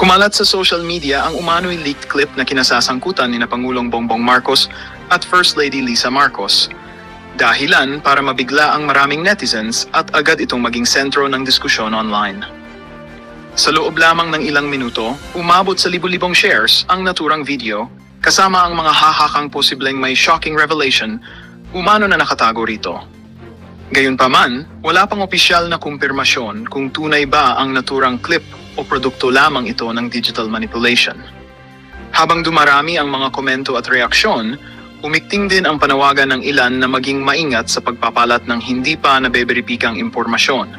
Kumalat sa social media ang umano'y leaked clip na kinasasangkutan ni Pangulong Bongbong Marcos at First Lady Lisa Marcos. Dahilan para mabigla ang maraming netizens at agad itong maging sentro ng diskusyon online. Sa loob lamang ng ilang minuto, umabot sa libu-libong shares ang naturang video, kasama ang mga hahakang posibleng may shocking revelation, umano na nakatago rito. Gayunpaman, wala pang opisyal na kumpirmasyon kung tunay ba ang naturang clip o produkto lamang ito ng digital manipulation. Habang dumarami ang mga komento at reaksyon, umikting din ang panawagan ng ilan na maging maingat sa pagpapalat ng hindi pa nabeberipikang impormasyon.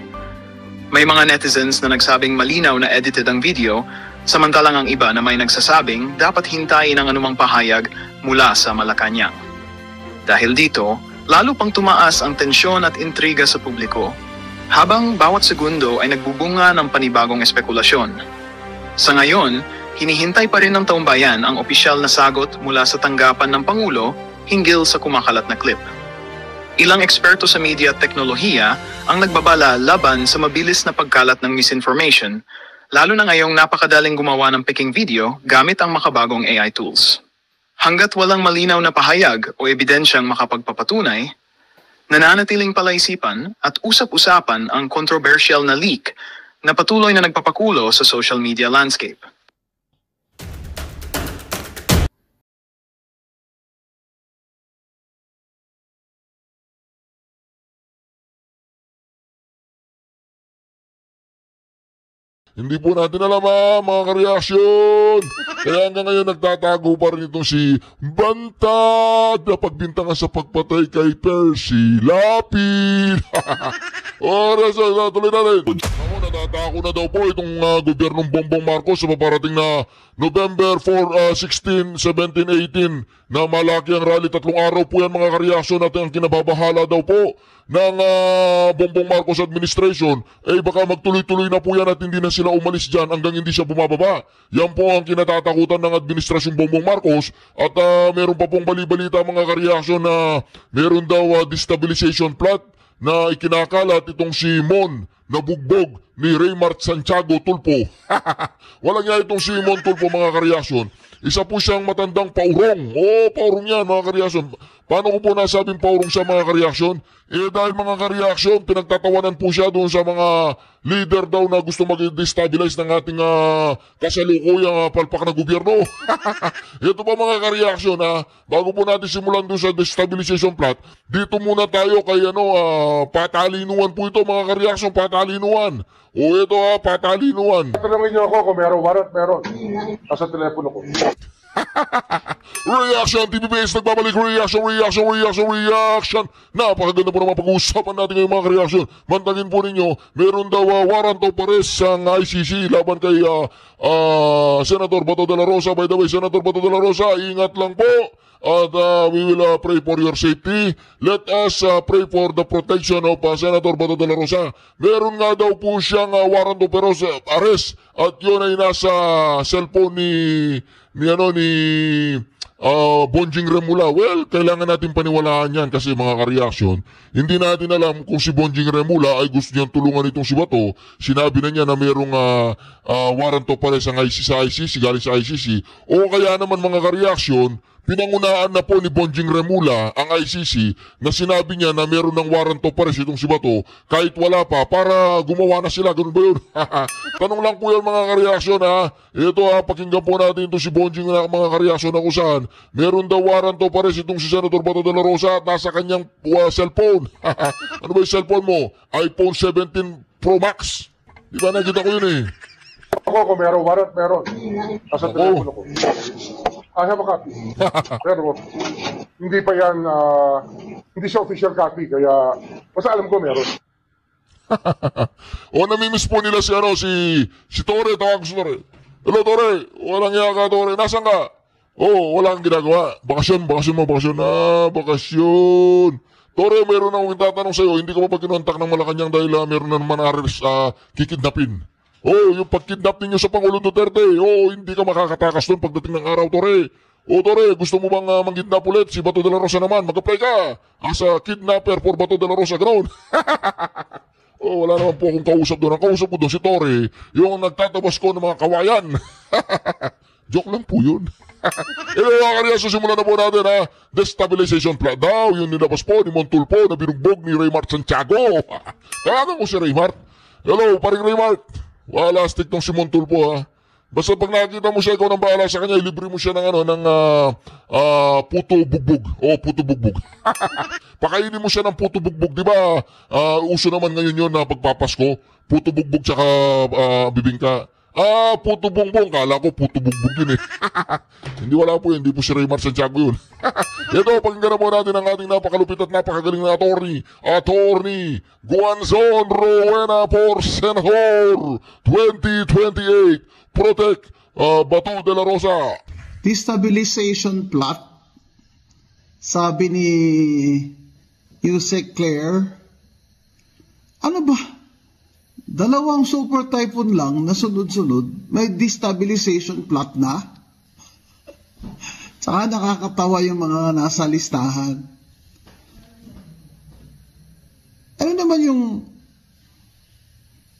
May mga netizens na nagsabing malinaw na edited ang video, samantalang ang iba na may nagsasabing dapat hintayin ang anumang pahayag mula sa Malacanang. Dahil dito, lalo pang tumaas ang tensyon at intriga sa publiko, habang bawat segundo ay nagbubunga ng panibagong espekulasyon. Sa ngayon, hinihintay pa rin ng taumbayan ang opisyal na sagot mula sa tanggapan ng Pangulo hinggil sa kumakalat na clip. Ilang eksperto sa media at teknolohiya ang nagbabala laban sa mabilis na pagkalat ng misinformation, lalo na ngayong napakadaling gumawa ng peking video gamit ang makabagong AI tools. Hanggat walang malinaw na pahayag o ebidensyang makapagpapatunay, nananatiling palaisipan at usap-usapan ang controversial na leak na patuloy na nagpapakulo sa social media landscape. Hindi po natin alam mga kareaksyon. Kaya hanggang ngayon nagtatago pa rin itong si Bantad na pagbintangan sa pagpatay kay Percy Lapid. Oras na tuloy natin. Ako natatako na daw po itong gobyernong Bongbong Marcos sa paparating na November 4, 16, 17, 18 na malaki ang rally. 3 araw po yan mga kareaksyon natin ang kinababahala daw po ng Bongbong Marcos administration, baka magtuloy-tuloy na po yan at hindi na sila umalis dyan hanggang hindi siya bumababa. Yan po ang kinatatakutan ng administrasyon Bongbong Marcos at meron pa pong bali-balita mga kareaksyon na meron daw destabilization plot na ikinakalat itong si Mon na bugbog ni Raymart Santiago Tulfo. Walang nga itong si Mon Tulfo mga kareaksyon. Isa po siyang matandang paurong. Paurong yan mga kareaksyon. Paano ko po nasabing paurong siya mga kareaksyon? Dahil mga kareaksyon, pinagtatawanan po siya doon sa mga leader daw na gusto mag-destabilize ng ating kasalukuyang palpak na gobyerno. Ito pa mga kareaksyon bago po natin simulan doon sa destabilization plot, dito muna tayo kay patalinuan po ito mga kareaksyon, patalinuan. Ito patalinuan. Tanungin niyo ako kung meron. Nasa telepono ko. Reaction TVBS nagbabalik. Reaction. Napakaganda po naman pag-uusapan natin ngayon mga reaction. Mantagin po ninyo, meron daw warrant of arrest ang ICC laban kay Senator Bato de la Rosa. By the way, Senator Bato de la Rosa, ingat lang po. At we will pray for your safety. Let us pray for the protection of Senator Bato de la Rosa. Meron nga daw po siyang warrant of arrest at yun ay nasa cellphone ni Bonjing Remula. Well, kailangan natin paniwalaan yan kasi mga kareaksyon, hindi natin alam kung si Bonjing Remula ay gusto niyang tulungan itong si Bato. Sinabi na niya na mayroong warrant of arrest sa ICC, galing sa ICC, o kaya naman mga kareaksyon, pinangunaan na po ni Bonjing Remula ang ICC na sinabi niya na meron ng warrant of arrest itong si Bato kahit wala pa para gumawa na sila. Ganun ba yun? Tanong lang po yan mga kareaksyon Ito pakinggan po natin ito si Bonjing na mga kareaksyon na kung saan meron daw warrant of arrest itong si Senator Bato de la Rosa at nasa kanyang cellphone. Ano ba yung cellphone mo? iPhone 17 Pro Max. Di ba nakita ko yun Ako kung meron. Nasa telepono ko. I have a copy. Pero hindi pa yan, hindi siya official copy, kaya basta alam ko meron. Namimiss po nila si Tore, tawag ko si Tore. Hello Tore, walang yaka Tore, nasan ka? Wala kang ginagawa. Bakasyon. Bakasyon. Tore, meron akong tatanong sa'yo, hindi ko pa kinontak ng Malacanang dahil meron na naman kikidnapin. Yung pagkidnap ninyo sa Pangulong Duterte, hindi ka makakatakas doon pagdating ng araw, Tore. Tore, gusto mo bang manggidnap ulit? Si Bato de la Rosa naman, mag-apply ka as a kidnapper for Bato de la Rosa, ganoon. Oh, wala naman po akong kausap doon. Ang kausap ko doon si Tori, yung nagtatabas ko ng mga kawayan. Joke lang po yun. Mga karyaso, simulan na po natin ha. Destabilization plot daw, yung nilabas po ni Montulpo na binugbog ni Raymart Santiago. Tawagan ko si Raymart. Hello, paring Raymart. Wala, stick tong si Montulpo ha. Basta pag nakikita mo siya, ikaw nang bahala sa kanya, ilibre mo siya ng puto bugbog. O, puto bugbog. Pakainin mo siya ng puto bugbog, di ba? Uso naman ngayon yun na pagpapasko. Puto bugbog tsaka bibingka. Puto bongbong. Kala ko puto bugbog yun eh. Hindi, wala po yun. Hindi po si Raymart Santiago yun. Ito, pakinggan na po natin ang ating napakalupit at napakagaling na attorney Guanzon Rowena for Senador 2028. Protect Bato de la Rosa. Destabilization plot, sabi ni Yusek Claire, ano ba? Dalawang super typhoon lang na sunod-sunod, may destabilization plot na? Tsaka nakakatawa yung mga nasa listahan. Ano naman yung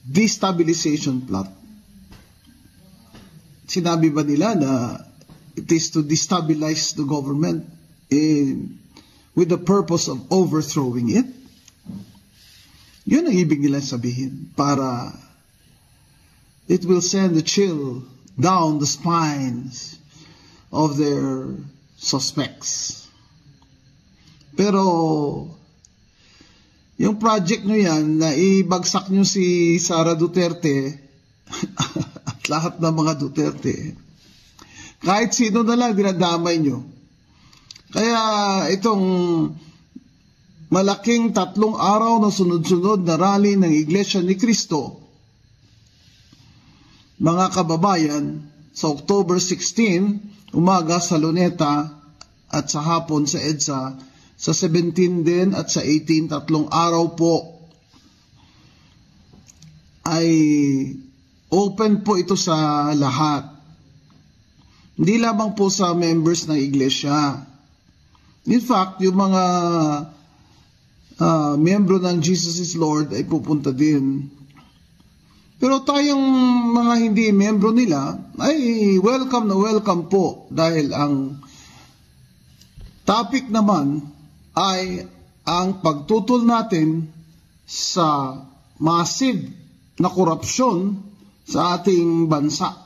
destabilization plot? Sinabi ba nila na it is to destabilize the government with the purpose of overthrowing it? Yun ang ibig nila sabihin, para it will send a chill down the spines of their suspects. Pero yung project nyo yan, na ibagsak nyo si Sara Duterte at lahat ng mga Duterte, kahit sino na lang dinadamay nyo. Kaya itong malaking 3 araw na sunod-sunod na rally ng Iglesia ni Cristo, mga kababayan, sa October 16, umaga sa Luneta at sa hapon sa EDSA, sa 17 din at sa 18, 3 araw po, ay open po ito sa lahat. Hindi lamang po sa members ng iglesia. In fact, yung mga miyembro ng Jesus is Lord ay pupunta din. Pero tayong mga hindi miyembro nila ay welcome na welcome po, dahil ang topic naman ay ang pagtutol natin sa massive na korupsyon sa ating bansa,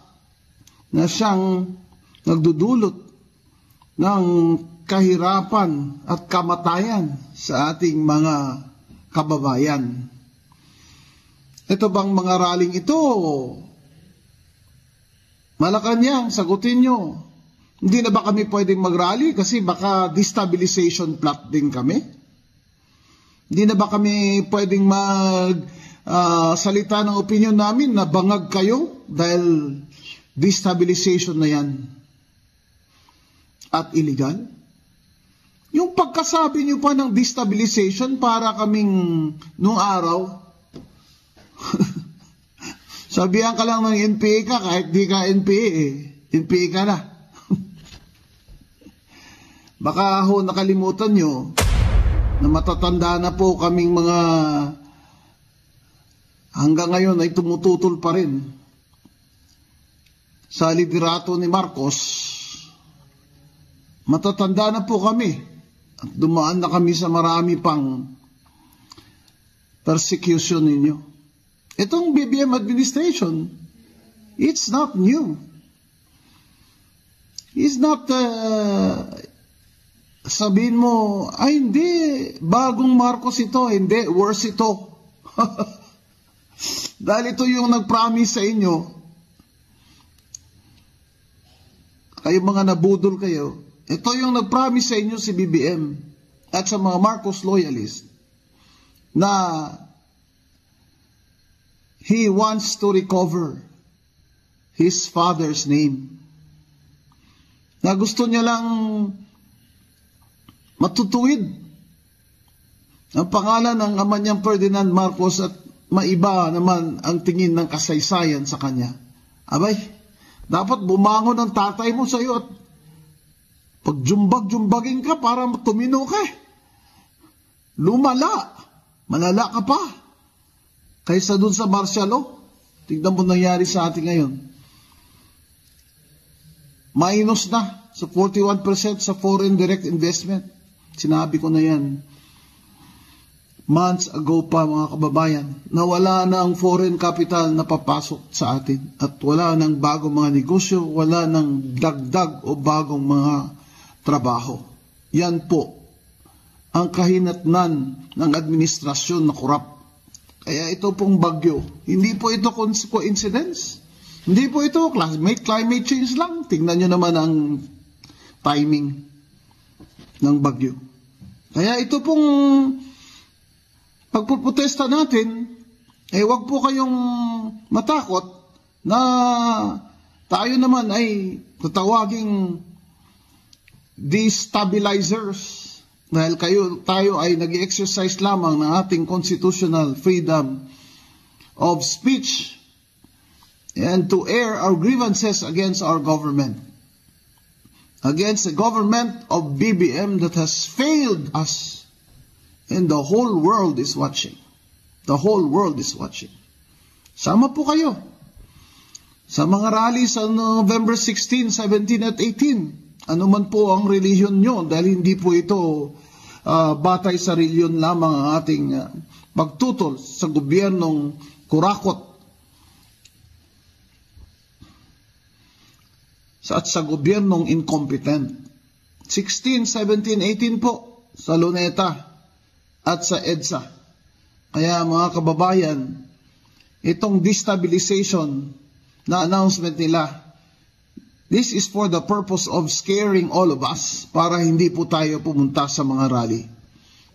na siyang nagdudulot ng kahirapan at kamatayan sa ating mga kababayan. Ito bang mga raling ito, Malacanang, sagutin nyo, hindi na ba kami pwedeng mag-rally kasi baka destabilization plot din kami? Hindi na ba kami pwedeng salita ng opinion namin na bangag kayo dahil destabilization na yan at illegal? Yung pagkasabi nyo pa ng destabilization, para kaming nung araw, sabihan ka lang ng NPA ka, kahit di ka NPA NPA ka na. Baka ho nakalimutan nyo na matatanda na po kaming mga hanggang ngayon ay tumututol pa rin sa liderato ni Marcos. Matatanda na po kami at dumaan na kami sa marami pang persecution ninyo. Itong BBM administration, it's not new. It's not sabihin mo, ay hindi, bagong Marcos ito, hindi, worse ito. Dahil ito yung nag-promise sa inyo, kayo mga nabudol kayo, ito yung nag-promise sa inyo si BBM at sa mga Marcos loyalists na he wants to recover his father's name. Na gusto niya lang matutuwid ang pangalan ng ama niyang Ferdinand Marcos at maiba naman ang tingin ng kasaysayan sa kanya. Abay, dapat bumangon ang tatay mo sa iyo at pagjumbag-jumbagin ka para tumino ka. Lumala, malala ka pa. kaysa dun sa martial law. Tignan mo nangyari sa atin ngayon. Minus na sa 41% sa foreign direct investment. Sinabi ko na yan months ago pa, mga kababayan, na wala na ang foreign capital na papasok sa atin at wala nang bagong mga negosyo, wala nang dagdag o bagong mga trabaho. Yan po ang kahinatnan ng administrasyon na korap. Kaya ito pong bagyo, hindi po ito coincidence. Hindi po ito climate change lang. Tingnan nyo naman ang timing ng bagyo. Kaya ito pong pagpuprotesta natin, wag po kayong matakot na tayo naman ay tatawaging destabilizers dahil tayo ay nag-exercise lamang ng ating constitutional freedom of speech and to air our grievances against our government, against the government of BBM that has failed us. And the whole world is watching. The whole world is watching. Sama po kayo sa mga rally sa November 16, 17 at 18. Ano man po ang relihiyon nyo, dahil hindi po ito batay sa relihiyon lamang ang ating pagtutol sa gobyernong kurakot at sa gobyernong incompetent. 16, 17, 18 po sa Luneta at sa EDSA. Kaya mga kababayan, itong destabilization na announcement nila, this is for the purpose of scaring all of us para hindi po tayo pumunta sa mga rally.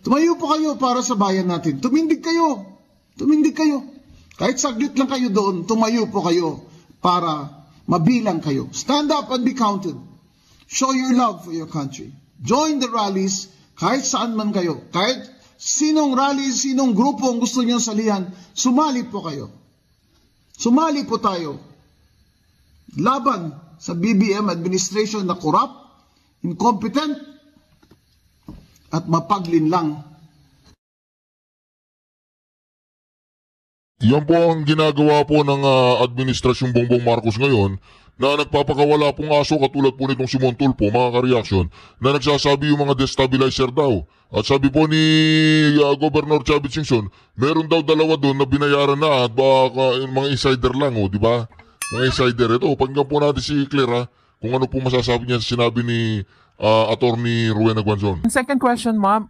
Tumayo po kayo para sa bayan natin. Tumindig kayo. Tumindig kayo. Kahit saglit lang kayo doon, tumayo po kayo para mabilang kayo. Stand up and be counted. Show your love for your country. Join the rallies kahit saan man kayo. Kahit sinong rally, sinong grupo ang gusto niyong salihan, sumali po kayo. Sumali po tayo. Laban sa BBM administration na corrupt, incompetent, at mapaglinlang. Yan po ang ginagawa po ng administrasyong Bongbong Marcos ngayon na nagpapakawala pong aso katulad po nitong si Montulfo, mga ka-reaction, na nagsasabi yung mga destabilizer daw. At sabi po ni Governor Chavit Singson, meron daw dalawa doon na binayaran na at baka mga insider lang, di ba? Mga insider. Ito, pakinggan po natin si Claire kung ano po masasabi niya sa sinabi ni Attorney Rowena Guanzon. Second question, ma'am.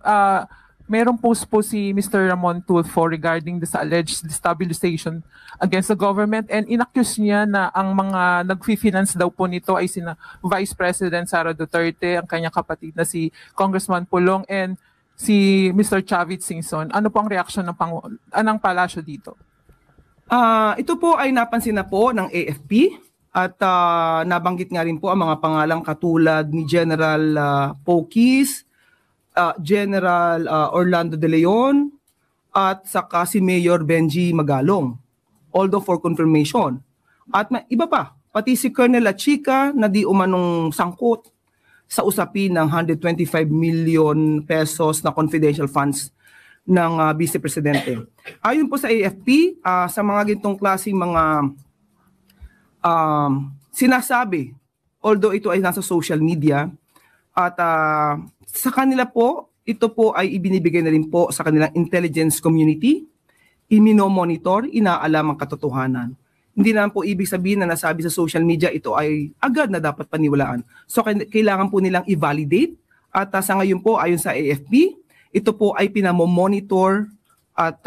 Merong post po si Mr. Ramon Tulfo regarding this alleged destabilization against the government and inaccuse niya na ang mga nag-finance daw po nito ay sina Vice President Sara Duterte, ang kanyang kapatid na si Congressman Pulong and si Mr. Chavit Singson. Ano po ang reaksyon ng palasyo dito? Ito po ay napansin na po ng AFP at nabanggit nga rin po ang mga pangalang katulad ni General Pokis, General Orlando De Leon at saka si Mayor Benji Magalong, although for confirmation. At iba pa, pati si Colonel Lachica na di umanong sangkot sa usapin ng 125 million pesos na confidential funds ng Vice Presidente. Ayon po sa AFP, sa mga gintong klaseng mga sinasabi, although ito ay nasa social media, at sa kanila po, ito po ay ibinibigay na rin po sa kanilang intelligence community, iminomonitor, inaalam ang katotohanan. Hindi naman po ibig sabihin na nasabi sa social media ito ay agad na dapat paniwalaan. So kailangan po nilang i-validate at sa ngayon po ayon sa AFP, ito po ay pinamomonitor at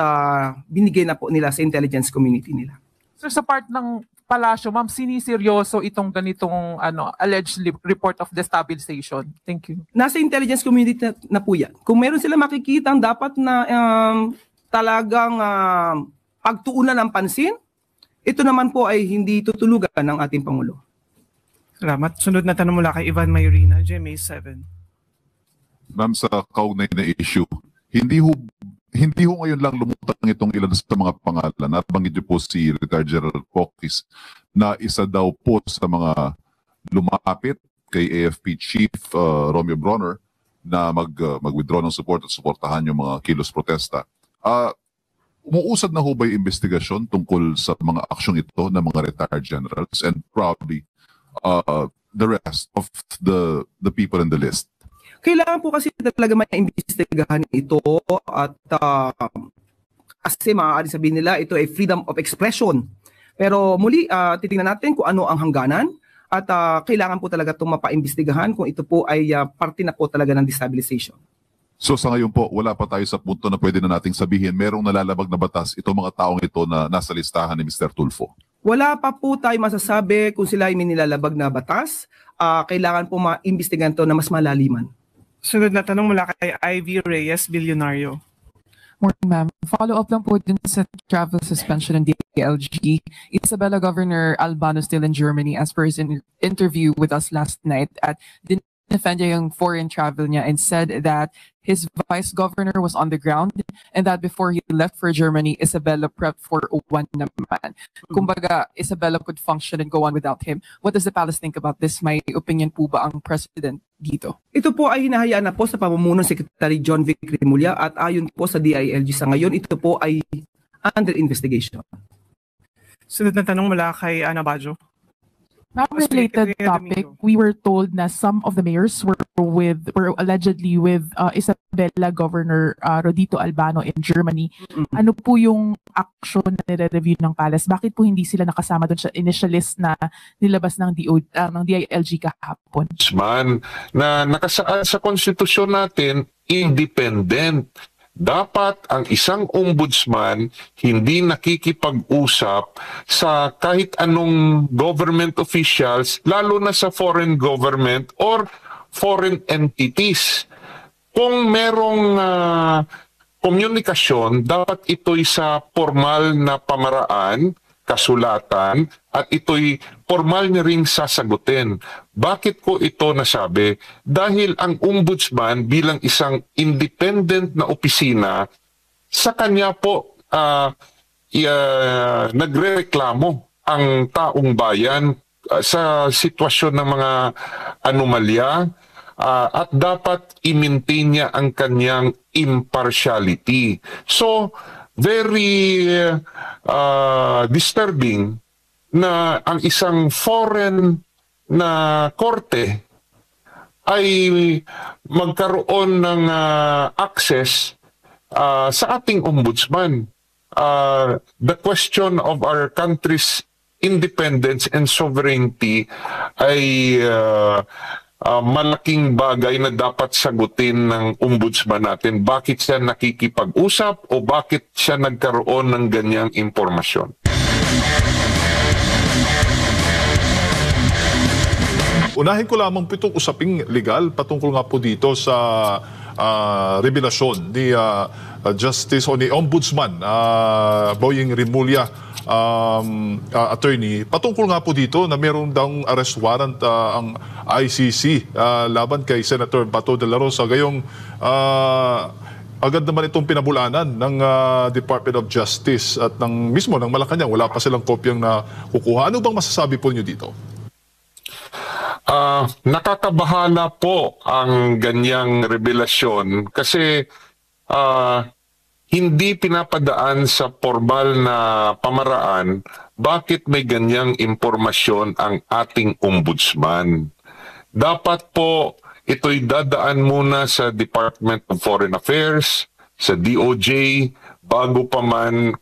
binigay na po nila sa intelligence community nila. So sa part ng palasyo, ma'am, siniseryoso itong ganitong alleged report of destabilization? Thank you. Nasa intelligence community na po yan. Kung meron sila makikita ang dapat na talagang pagtuunan ng pansin, ito naman po ay hindi tutulugan ng ating Pangulo. Salamat. Sunod na tanong mula kay Ivan Mayorina, GMA 7. Ma'am, sa kaugnay na issue, hindi ho ngayon lang lumutang itong ilan sa mga pangalan. Nabanggit niyo po si retired General Pokis na isa daw po sa mga lumapit kay AFP Chief Romeo Bronner na mag-withdraw ng support at suportahan yung mga kilos protesta. umuusad na ho ba yung investigasyon tungkol sa mga aksyong ito ng mga retired generals and probably the rest of the people in the list? Kailangan po kasi talaga maimbestigahan ito at kasi maaari sabihin nila ito ay freedom of expression. Pero muli, titingnan natin kung ano ang hangganan at kailangan po talaga itong mapaimbestigahan kung ito po ay parte na po talaga ng destabilization. So sa ngayon po, wala pa tayo sa punto na pwede na nating sabihin merong nalalabag na batas itong mga taong ito na nasa listahan ni Mr. Tulfo? Wala pa po tayo masasabi kung sila ay may nilalabag na batas. Kailangan po maimbestigahan ito na mas malaliman. Sunod na tanong mula kay Ivy Reyes, Bilyonaryo. Morning, ma'am. Follow-up lang po dun sa travel suspension ng DILG. Isabela Governor Albano still in Germany as per his interview with us last night at defend yung foreign travel niya and said that his vice governor was on the ground and that before he left for Germany, Isabela prepped for one naman. Kumbaga, Isabela could function and go on without him. What does the palace think about this? May opinion po ba ang president dito? Ito po ay hinahayaan na po sa pamumuno ng Secretary John Vic Remulla at ayon po sa DILG sa ngayon, ito po ay under investigation. Sunod na tanong mula kay Ana Bajo. Ma'am, related topic, we were told na some of the mayors were allegedly with Isabela Governor Rodito Albano in Germany. Ano po yung action na nire-review ng palace? Bakit po hindi sila nakasama doon sa initial list na nilabas ng DILG kahapon? Man, na nakasaad sa konstitusyon natin, independent. Dapat ang isang ombudsman hindi nakikipag-usap sa kahit anong government officials, lalo na sa foreign government or foreign entities. Kung merong komunikasyon, dapat ito'y sa formal na pamaraan, kasulatan, at ito'y formal na ring sasagutin. Bakit ko ito nasabi? Dahil ang ombudsman bilang isang independent na opisina, sa kanya po nagrereklamo ang taong bayan sa sitwasyon ng mga anomalya at dapat i-maintain niya ang kanyang impartiality. So, very disturbing na ang isang foreign na korte ay magkaroon ng access sa ating ombudsman. The question of our country's independence and sovereignty ay malaking bagay na dapat sagutin ng ombudsman natin. Bakit siya nakikipag-usap o bakit siya nagkaroon ng ganyang impormasyon? Unahin ko lamang po itong usaping legal patungkol nga po dito sa revelasyon ni Justice o ni Ombudsman Boying Remulla, attorney, patungkol nga po dito na meron daw arrest warrant ang ICC laban kay Senator Bato de la Rosa. Gayong agad naman itong pinabulanan ng Department of Justice at ng mismo ng Malacanang. Wala pa silang kopyang na kukuha. Ano bang masasabi po niyo dito? Nakakabahala po ang ganyang revelasyon kasi hindi pinapadaan sa formal na pamaraan bakit may ganyang impormasyon ang ating ombudsman. Dapat po ito'y dadaan muna sa Department of Foreign Affairs, sa DOJ, bago pa man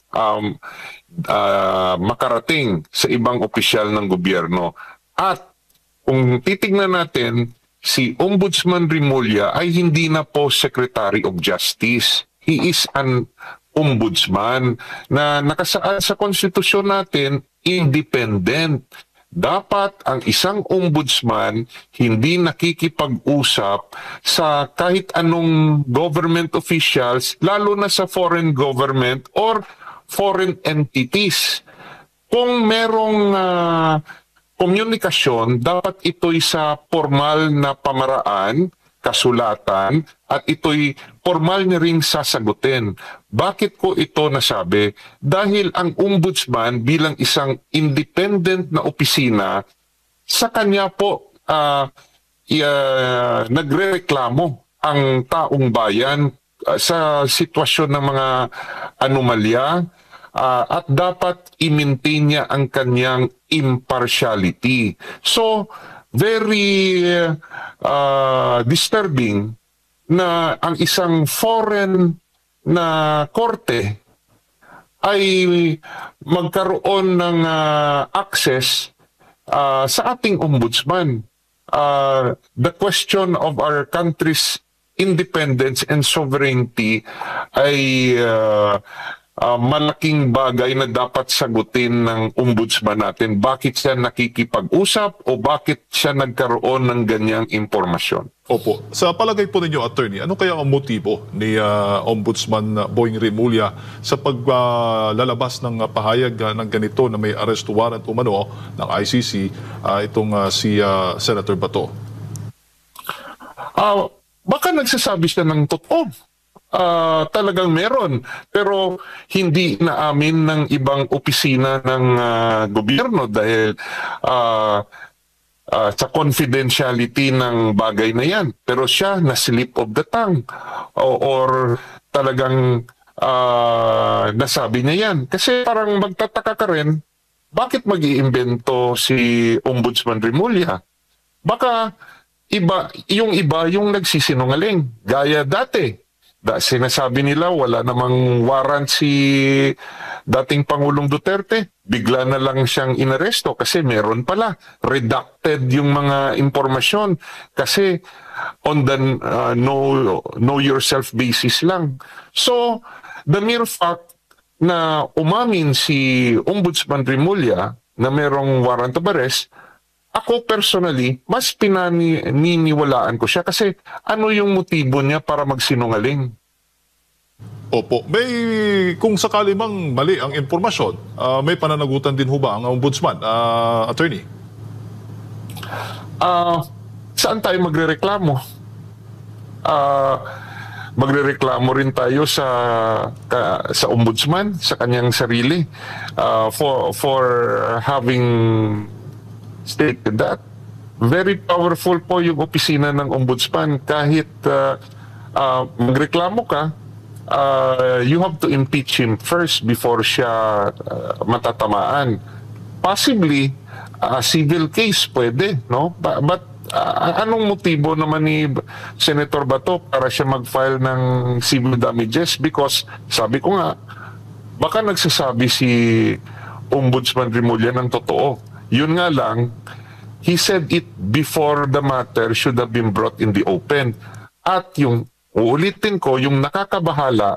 makarating sa ibang opisyal ng gobyerno. At kung titignan natin, si Ombudsman Remulla ay hindi na po Secretary of Justice. He is an ombudsman na nakasaad sa konstitusyon natin, independent. Dapat ang isang ombudsman hindi nakikipag-usap sa kahit anong government officials, lalo na sa foreign government or foreign entities. Kung merong komunikasyon, dapat ito'y sa formal na pamaraan, kasulatan, at ito'y formal na ring sasagutin. Bakit ko ito nasabi? Dahil ang ombudsman bilang isang independent na opisina, sa kanya po nagrereklamo ang taong bayan sa sitwasyon ng mga anomalya at dapat i-maintain niya ang kanyang impartiality. So, very disturbing na ang isang foreign na korte ay magkaroon ng access sa ating ombudsman. The question of our country's independence and sovereignty ay malaking bagay na dapat sagutin ng ombudsman natin. Bakit siya nakikipag-usap o bakit siya nagkaroon ng ganyang impormasyon? Opo. Sa palagay po ninyo, attorney, ano kaya ang motibo ni Ombudsman Boying Rimulya sa paglalabas ng pahayag ng ganito na may arrest warrant umano ng ICC itong si Senator Bato? Baka nagsasabi siya ng totoo. Talagang meron, pero hindi naamin ng ibang opisina ng gobyerno dahil sa confidentiality ng bagay na yan. Pero siya na slip of the tongue or talagang nasabi niya yan. Kasi parang magtataka ka rin, bakit mag-iimbento si Ombudsman Rimulya? Baka yung iba yung nagsisinungaling, gaya dati. Sinasabi nila wala namang warrant si dating Pangulong Duterte. Bigla na lang siyang inaresto kasi meron pala. Redacted yung mga impormasyon kasi on the know yourself basis lang. So, the mere fact na umamin si Ombudsman Rimulya na merong warrant of arrest, ako personally, mas pinaniniwalaan ko siya kasi ano yung motibo niya para magsinungaling? Opo. Kung sakali mang mali ang impormasyon, may pananagutan din ho ba ang ombudsman, attorney? Saan tayo magrereklamo? Magrereklamo rin tayo sa ombudsman, sa kanyang sarili, for having stated that. Very powerful po yung opisina ng ombudsman. Kahit magreklamo ka, you have to impeach him first before siya matatamaan. Possibly, civil case pwede, no? But anong motibo naman ni Senator Bato para siya mag-file ng civil damages? Because, sabi ko nga, baka nagsasabi si Ombudsman Rimulya ng totoo. Yun nga lang, he said it before the matter should have been brought in the open. At yung, uulitin ko, yung nakakabahala,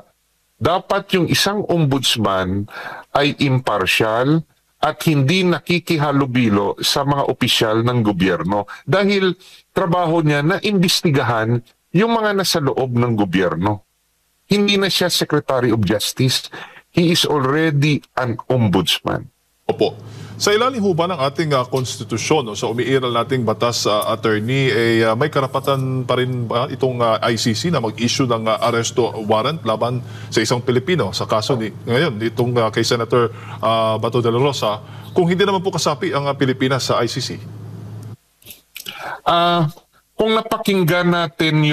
dapat yung isang ombudsman ay impartial at hindi nakikihalubilo sa mga opisyal ng gobyerno. Dahil trabaho niya na imbestigahan yung mga nasa loob ng gobyerno. Hindi na siya Secretary of Justice. He is already an ombudsman. Opo. Sa ilalim ho ba ng ating konstitusyon, sa umiiral nating batas, attorney, may karapatan pa rin ba itong ICC na mag-issue ng arresto warrant laban sa isang Pilipino sa kaso ngayon itong kay Senator Bato de la Rosa, kung hindi naman po kasapi ang Pilipinas sa ICC? Kung napakinggan natin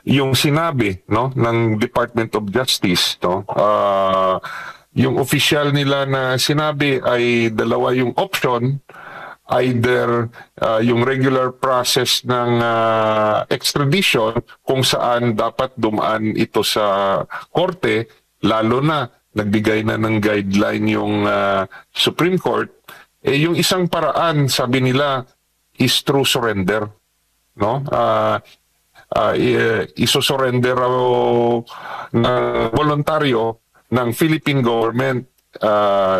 yung sinabi, no, ng Department of Justice, no, yung official nila na sinabi ay dalawa yung option, either yung regular process ng extradition kung saan dapat dumaan ito sa korte, lalo na nagbigay na ng guideline yung Supreme Court. Yung isang paraan, sabi nila, is through surrender, no? Iso-surrender na voluntaryo ng Philippine government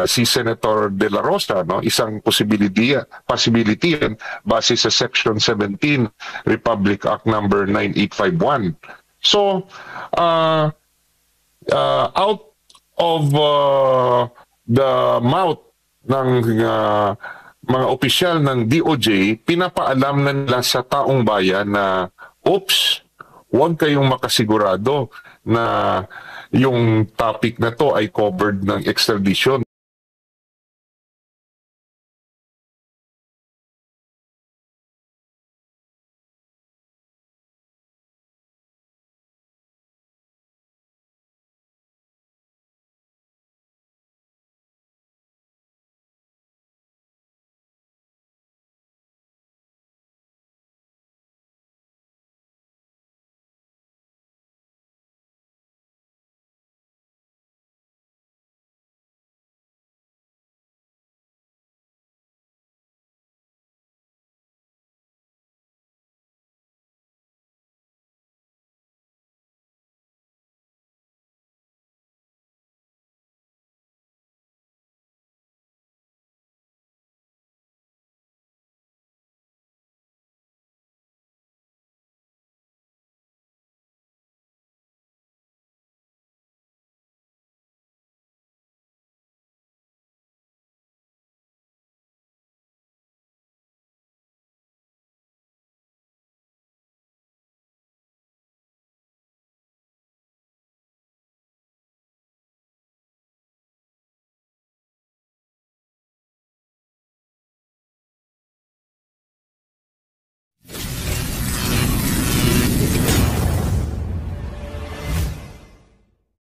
si Senator De La Rosa, no? Isang possibility yan base sa Section 17 Republic Act number 9851. So out of the mouth ng mga opisyal ng DOJ, pinapaalam na nila sa taong bayan na oops, huwag kayong makasigurado na yung topic na to ay covered ng extradition.